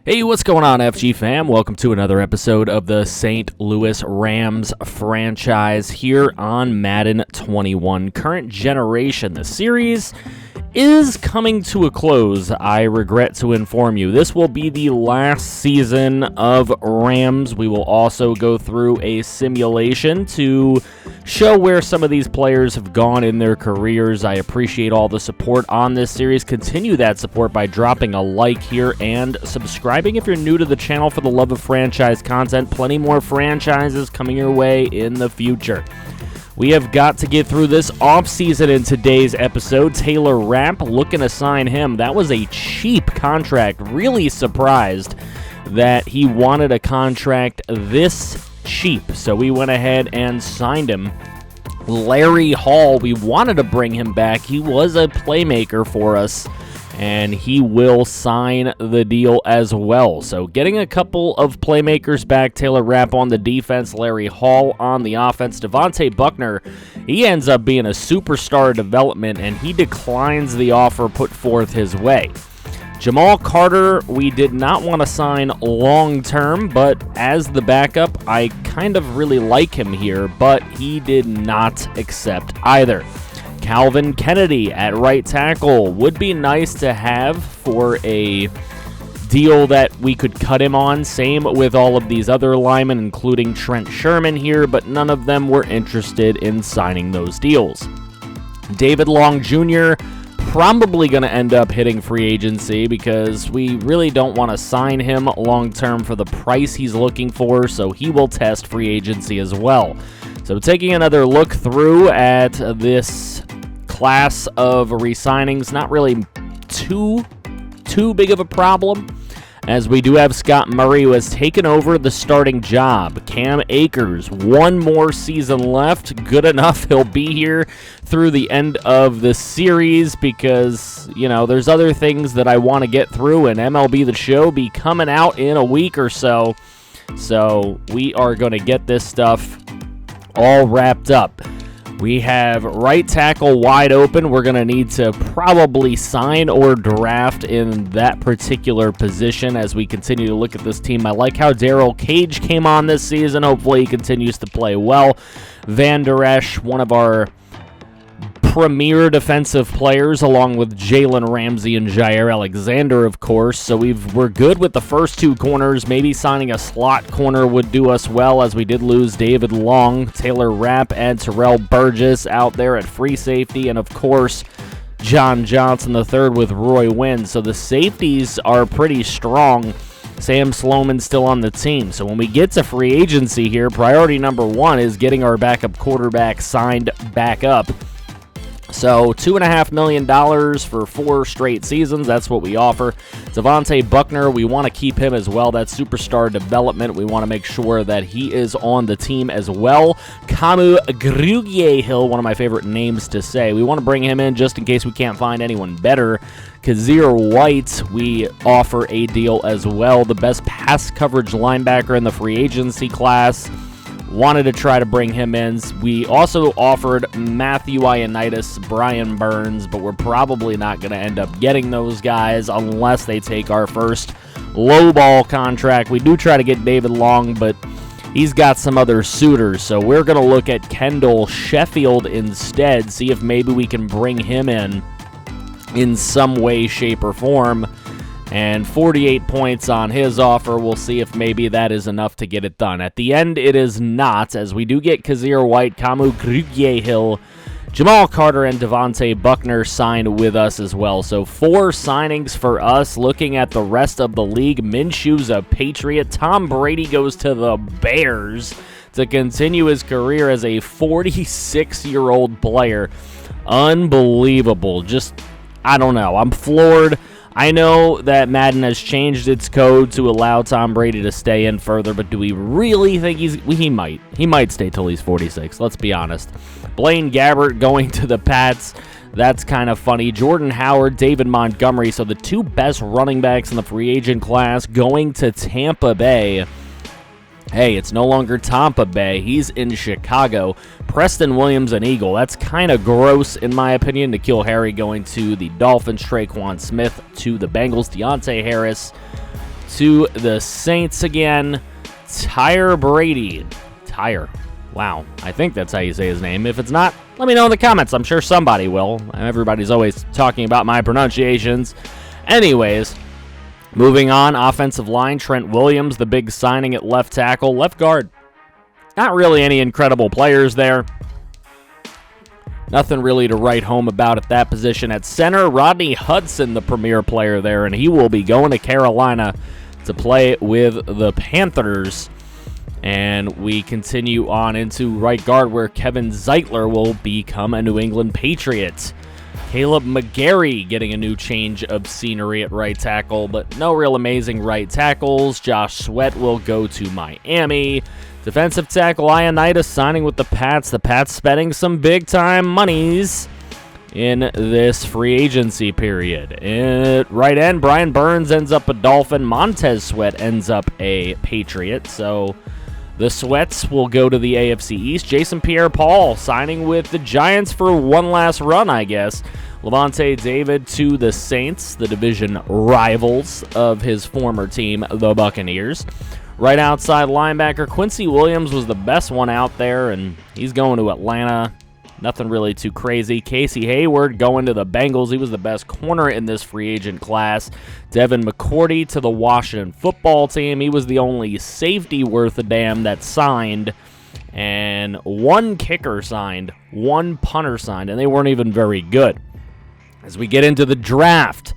Hey, what's going on, FG fam? Welcome to another episode of the St. Louis Rams franchise here on Madden 21 Current Generation. The series is coming to a close, I regret to inform you. This will be the last season of Rams. We will also go through a simulation to show where some of these players have gone in their careers. I appreciate all the support on this series. Continue that support by dropping a like here and subscribing if you're new to the channel for the love of franchise content. Plenty more franchises coming your way in the future. We have got to get through this offseason in today's episode. Taylor Rapp, looking to sign him. That was a cheap contract. Really surprised that he wanted a contract this cheap. So we went ahead and signed him. Larry Hall, we wanted to bring him back. He was a playmaker for us, and he will sign the deal as well. So getting a couple of playmakers back. Taylor Rapp on the defense, Larry Hall on the offense. Devontae Buckner, he ends up being a superstar development, and he declines the offer put forth his way. Jamal Carter, we did not want to sign long-term, but as the backup, I kind of really like him here, but he did not accept either. Calvin Kennedy at right tackle would be nice to have for a deal that we could cut him on. Same with all of these other linemen, including Trent Sherman here, but none of them were interested in signing those deals. David Long Jr., probably going to end up hitting free agency because we really don't want to sign him long-term for the price he's looking for, so he will test free agency as well. So taking another look through at this class of re-signings, not really too big of a problem, as we do have Scott Murray, who has taken over the starting job. Cam Akers, one more season left. Good enough. He'll be here through the end of the series because, you know, there's other things that I want to get through, and MLB The Show be coming out in a week or so. So we are going to get this stuff all wrapped up. We have right tackle wide open. We're going to need to probably sign or draft in that particular position as we continue to look at this team. I like how Darrell Cage came on this season. Hopefully he continues to play well. Van Der Esch, one of our premier defensive players, along with Jalen Ramsey and Jair Alexander, of course. So we're good with the first two corners. Maybe signing a slot corner would do us well, as we did lose David Long, Taylor Rapp, and Terrell Burgess out there at free safety, and of course John Johnson III with Roy Wynn. So the safeties are pretty strong. Sam Sloman's still on the team. So when we get to free agency here, priority number one is getting our backup quarterback signed back up. So $2.5 million for 4 straight seasons. That's what we offer. Devontae Buckner, we want to keep him as well. That's superstar development. We want to make sure that he is on the team as well. Kamu Grugier-Hill, one of my favorite names to say. We want to bring him in just in case we can't find anyone better. Kazir White, we offer a deal as well. The best pass coverage linebacker in the free agency class. Wanted to try to bring him in. We also offered Matthew Ioannidis, Brian Burns, but we're probably not going to end up getting those guys unless they take our first lowball contract. We do try to get David Long, but he's got some other suitors, so we're going to look at Kendall Sheffield instead, see if maybe we can bring him in some way, shape, or form. And 48 points on his offer. We'll see if maybe that is enough to get it done. At the end, it is not, as we do get Kazir White, Kamu Grugier-Hill, Jamal Carter, and Devontae Buckner signed with us as well. So 4 signings for us. Looking at the rest of the league, Minshew's a Patriot. Tom Brady goes to the Bears to continue his career as a 46-year-old player. Unbelievable. Just, I don't know. I'm floored. I know that Madden has changed its code to allow Tom Brady to stay in further, but do we really think he might? He might stay till he's 46, let's be honest. Blaine Gabbert going to the Pats. That's kind of funny. Jordan Howard, David Montgomery, so the 2 best running backs in the free agent class going to Tampa Bay. Hey, it's no longer Tampa Bay. He's in Chicago. Preston Williams, an Eagle. That's kind of gross, in my opinion. N'Keal Harry going to the Dolphins. Traquan Smith to the Bengals. Deontay Harris to the Saints again. Tyre Brady. Tyre. Wow. I think that's how you say his name. If it's not, let me know in the comments. I'm sure somebody will. Everybody's always talking about my pronunciations. Anyways, moving on. Offensive line, Trent Williams, the big signing at left tackle. Left guard. Not really any incredible players there. Nothing really to write home about at that position. At center, Rodney Hudson, the premier player there, and he will be going to Carolina to play with the Panthers. And we continue on into right guard, where Kevin Zeitler will become a New England Patriot. Caleb McGarry getting a new change of scenery at right tackle, but no real amazing right tackles. Josh Sweat will go to Miami. Defensive tackle Ioannidis signing with the Pats. The Pats spending some big-time monies in this free agency period. At right end, Brian Burns ends up a Dolphin. Montez Sweat ends up a Patriot. So the Sweats will go to the AFC East. Jason Pierre-Paul signing with the Giants for one last run, I guess. Levante David to the Saints, the division rivals of his former team, the Buccaneers. Right outside linebacker, Quincy Williams was the best one out there, and he's going to Atlanta. Nothing really too crazy. Casey Hayward going to the Bengals. He was the best corner in this free agent class. Devin McCourty to the Washington football team. He was the only safety worth a damn that signed. And one kicker signed, one punter signed, and they weren't even very good. As we get into the draft,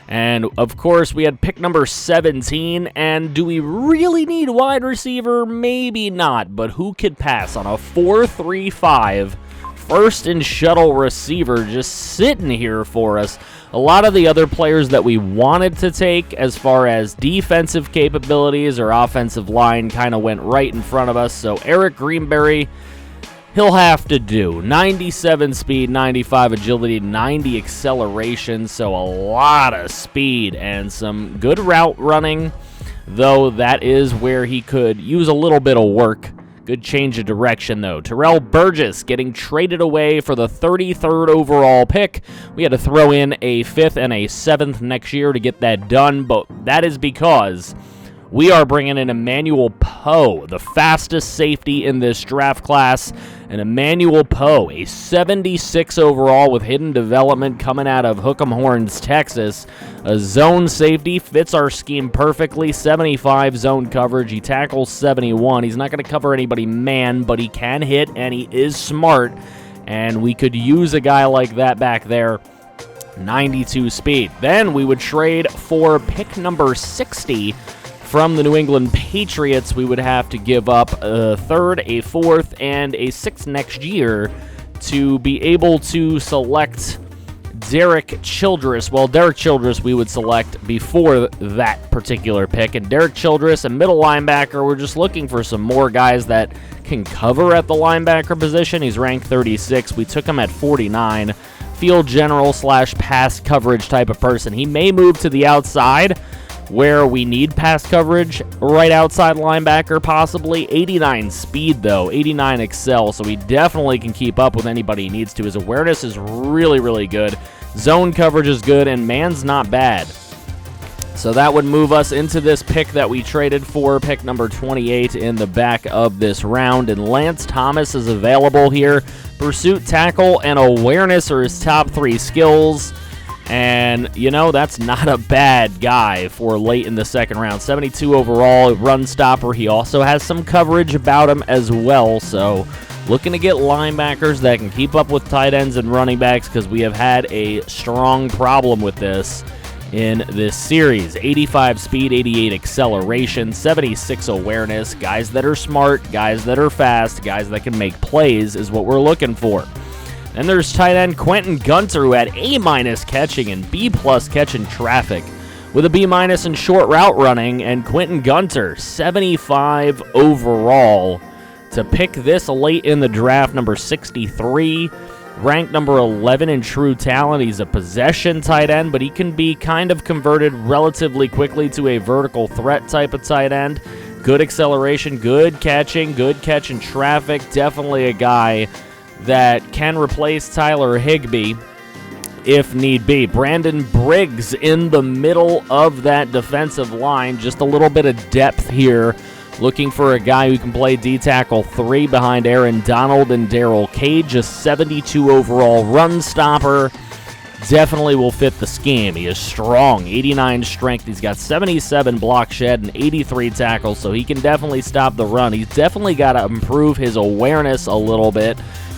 and, of course, we had pick number 17, and do we really need wide receiver? Maybe not, but who could pass on a 4-3-5 first and shuttle receiver just sitting here for us? A lot of the other players that we wanted to take as far as defensive capabilities or offensive line kind of went right in front of us, so Eric Greenberry, he'll have to do. 97 speed, 95 agility, 90 acceleration, so a lot of speed and some good route running, though that is where he could use a little bit of work. Good change of direction, though. Terrell Burgess getting traded away for the 33rd overall pick. We had to throw in a 5th and a 7th next year to get that done, but that is because we are bringing in Emmanuel Poe, the fastest safety in this draft class. And Emmanuel Poe, a 76 overall with hidden development coming out of Hook'em Horns, Texas. A zone safety, fits our scheme perfectly. 75 zone coverage. He tackles 71. He's not going to cover anybody man, but he can hit, and he is smart. And we could use a guy like that back there. 92 speed. Then we would trade for pick number 60 from the New England Patriots. We would have to give up a 3rd, a 4th, and a 6th next year to be able to select Derek Childress. Well, Derek Childress we would select before that particular pick. And Derek Childress, a middle linebacker, we're just looking for some more guys that can cover at the linebacker position. He's ranked 36. We took him at 49. Field general / pass coverage type of person. He may move to the outside, where we need pass coverage, right outside linebacker possibly. 89 speed, though, 89 excel, so he definitely can keep up with anybody he needs to. His awareness is really, really good. Zone coverage is good, and man's not bad. So that would move us into this pick that we traded for, pick number 28 in the back of this round. And Lance Thomas is available here. Pursuit, tackle, and awareness are his top 3 skills. And, you know, that's not a bad guy for late in the second round. 72 overall, run stopper. He also has some coverage about him as well. So looking to get linebackers that can keep up with tight ends and running backs, because we have had a strong problem with this in this series. 85 speed, 88 acceleration, 76 awareness. Guys that are smart, guys that are fast, guys that can make plays is what we're looking for. Then there's tight end Quentin Gunter, who had A- catching and B+ catching traffic with a B- in short route running. And Quentin Gunter, 75 overall, to pick this late in the draft, number 63. Ranked number 11 in true talent. He's a possession tight end, but he can be kind of converted relatively quickly to a vertical threat type of tight end. Good acceleration, good catching traffic. Definitely a guy that can replace Tyler Higbee if need be. Brandon Briggs in the middle of that defensive line. Just a little bit of depth here. Looking for a guy who can play D-tackle 3 behind Aaron Donald and Darrell Cage. A 72 overall run stopper. Definitely will fit the scheme. He is strong, 89 strength. He's got 77 block shed and 83 tackles, so he can definitely stop the run. He's definitely got to improve his awareness a little bit,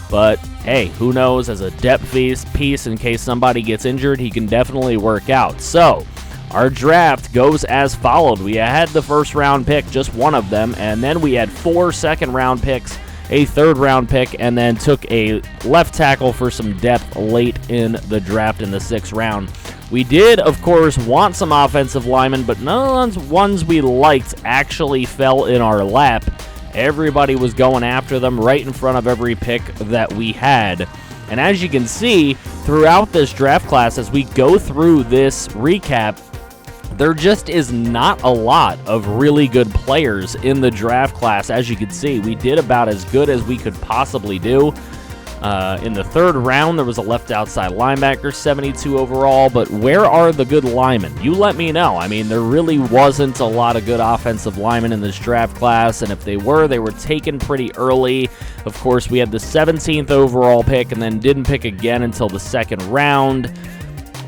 but hey, who knows? As a depth piece in case somebody gets injured, he can definitely work out. So, our draft goes as followed. We had the first-round pick, just one of them, and then we had 4 second-round picks, a third-round pick, and then took a left tackle for some depth late in the draft in the 6th round. We did, of course, want some offensive linemen, but none of the ones we liked actually fell in our lap. Everybody was going after them right in front of every pick that we had. And as you can see, throughout this draft class, as we go through this recap, there just is not a lot of really good players in the draft class. As you can see, we did about as good as we could possibly do. In the 3rd round, there was a left outside linebacker, 72 overall, but where are the good linemen? You let me know. I mean, there really wasn't a lot of good offensive linemen in this draft class, and if they were taken pretty early. Of course, we had the 17th overall pick and then didn't pick again until the 2nd round.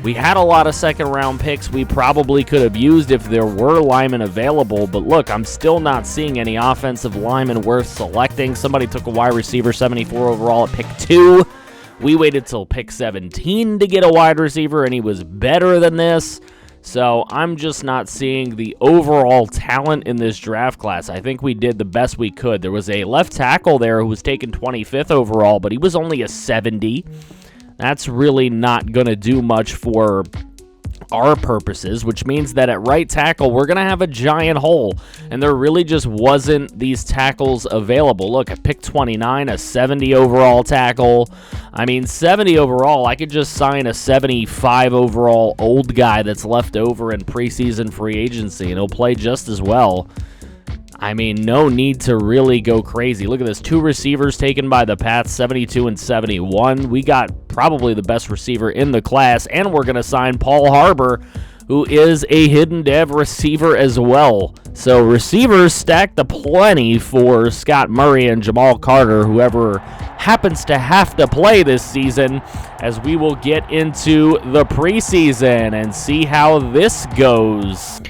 We had a lot of second-round picks we probably could have used if there were linemen available, but look, I'm still not seeing any offensive linemen worth selecting. Somebody took a wide receiver, 74 overall at pick 2. We waited till pick 17 to get a wide receiver, and he was better than this. So I'm just not seeing the overall talent in this draft class. I think we did the best we could. There was a left tackle there who was taken 25th overall, but he was only a 70. That's really not going to do much for our purposes, which means that at right tackle, we're going to have a giant hole, and there really just wasn't these tackles available. Look, at pick 29, a 70 overall tackle. I mean, 70 overall, I could just sign a 75 overall old guy that's left over in preseason free agency, and he'll play just as well. I mean, no need to really go crazy. Look at this. 2 receivers taken by the Pats, 72 and 71. We got probably the best receiver in the class, and we're going to sign Paul Harbor, who is a hidden dev receiver as well. So receivers stacked aplenty for Scott Murray and Jamal Carter, whoever happens to have to play this season, as we will get into the preseason and see how this goes.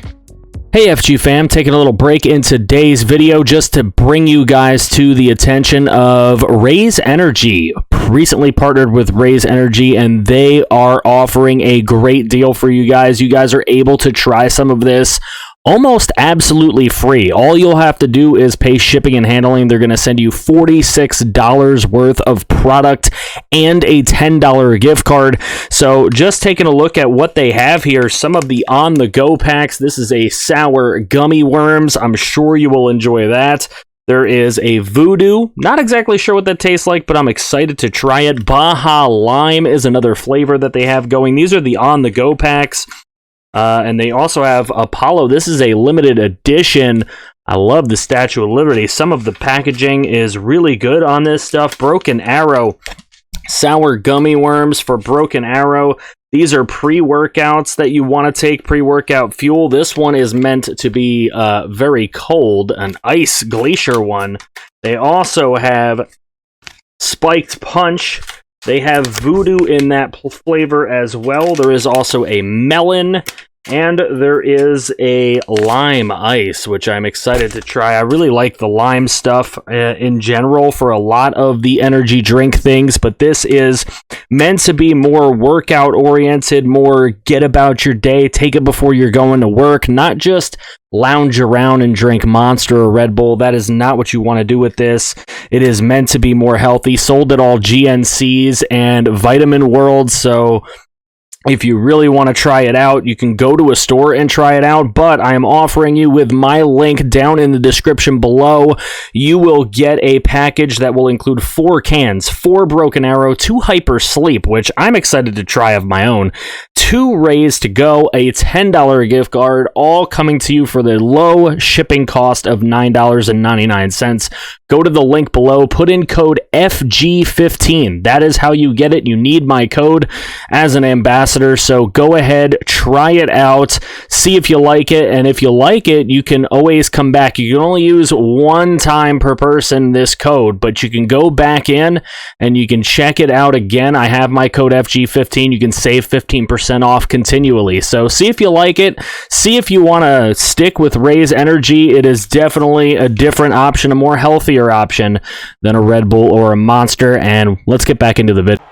Hey FG fam, taking a little break in today's video just to bring you guys to the attention of RAZE Energy. Recently partnered with RAZE Energy, and they are offering a great deal for you guys. You guys are able to try some of this almost absolutely free. All you'll have to do is pay shipping and handling. They're going to send you $46 worth of product and a $10 gift card. So just taking a look at what they have here, some of the on-the-go packs. This is a sour gummy worms. I'm sure you will enjoy that. There is a Voodoo. Not exactly sure what that tastes like, but I'm excited to try it. Baja Lime is another flavor that they have going. These are the on-the-go packs. And they also have Apollo. This is a limited edition. I love the Statue of Liberty. Some of the packaging is really good on this stuff. Broken Arrow. Sour gummy worms for Broken Arrow. These are pre-workouts that you want to take, pre-workout fuel. This one is meant to be very cold, an ice glacier one. They also have Spiked Punch. They have Voodoo in that flavor as well. There is also a melon, and there is a lime ice, which I'm excited to try. I really like the lime stuff in general for a lot of the energy drink things, but this is meant to be more workout oriented, more get about your day, take it before you're going to work, not just lounge around and drink Monster or Red Bull. That is not what you want to do with this. It is meant to be more healthy, sold at all GNCs and Vitamin World, so If you really want to try it out, you can go to a store and try it out, but I am offering you with my link down in the description below. You will get a package that will include 4 cans, 4 Broken Arrow, 2 Hyper Sleep, which I'm excited to try of my own, 2 RAZE to go, a $10 gift card, all coming to you for the low shipping cost of $9.99. Go to the link below, put in code FG15. That is how you get it. You need my code as an ambassador, so go ahead, try it out, see if you like it, and if you like it, you can always come back. You can only use 1 time per person this code, but you can go back in and you can check it out again. I have my code FG15. You can save 15% off continually. So see if you like it. See if you want to stick with RAZE Energy. It is definitely a different option, a more healthier option than a Red Bull or a Monster. And let's get back into the video.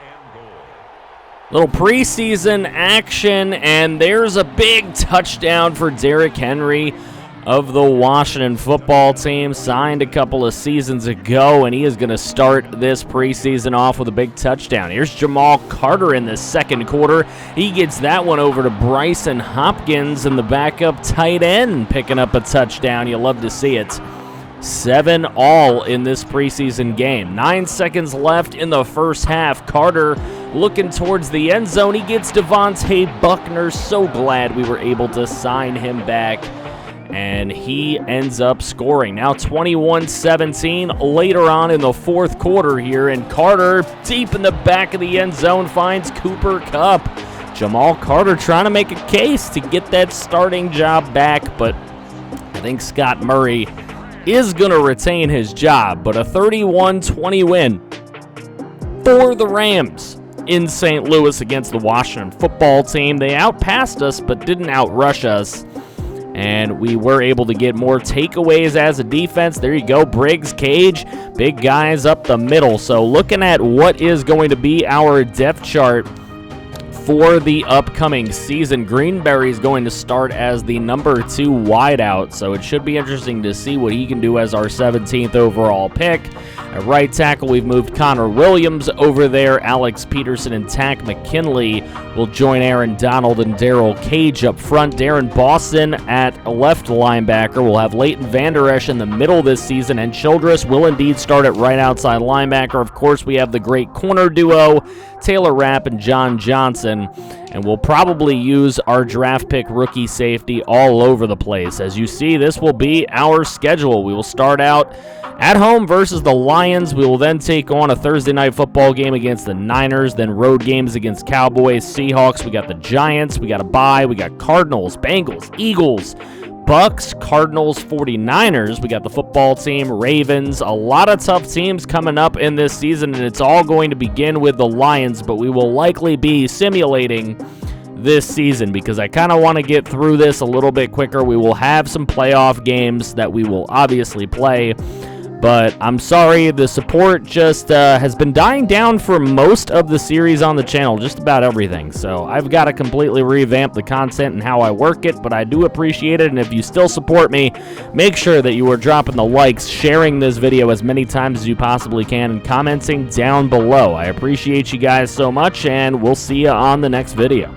Little preseason action, and there's a big touchdown for Derrick Henry of the Washington football team. Signed a couple of seasons ago, and he is going to start this preseason off with a big touchdown. Here's Jamal Carter in the second quarter. He gets that one over to Bryson Hopkins, and the backup tight end picking up a touchdown. You love to see it. 7 all in this preseason game. 9 seconds left in the first half. Carter looking towards the end zone. He gets Devontae Buckner. So glad we were able to sign him back. And he ends up scoring. Now 21-17 later on in the fourth quarter here. And Carter, deep in the back of the end zone, finds Cooper Kupp. Jamal Carter trying to make a case to get that starting job back. But I think Scott Murray is going to retain his job. But a 31-20 win for the Rams in St. Louis against the Washington football team. They outpassed us but didn't outrush us. And we were able to get more takeaways as a defense. There you go, Briggs, Cage, big guys up the middle. So looking at what is going to be our depth chart for the upcoming season, Greenberry is going to start as the number 2 wideout. So it should be interesting to see what he can do as our 17th overall pick. At right tackle, we've moved Connor Williams over there. Alex Peterson and Tack McKinley will join Aaron Donald and Darrell Cage up front. Darren Boston at left linebacker. We'll have Leighton Vander Esch in the middle this season, and Childress will indeed start at right outside linebacker. Of course, we have the great corner duo, Taylor Rapp and John Johnson, and we'll probably use our draft pick rookie safety all over the place. As you see, this will be our schedule. We will start out at home versus the Lions. We will then take on a Thursday night football game against the Niners, then road games against Cowboys, Seahawks. We got the Giants. We got a bye. We got Cardinals, Bengals, Eagles, Bucks, Cardinals, 49ers. We got the football team, Ravens. A lot of tough teams coming up in this season, and it's all going to begin with the Lions, but we will likely be simulating this season because I kind of want to get through this a little bit quicker. We will have some playoff games that we will obviously play, but I'm sorry, the support just has been dying down for most of the series on the channel, just about everything. So I've got to completely revamp the content and how I work it, but I do appreciate it. And if you still support me, make sure that you are dropping the likes, sharing this video as many times as you possibly can, and commenting down below. I appreciate you guys so much, and we'll see you on the next video.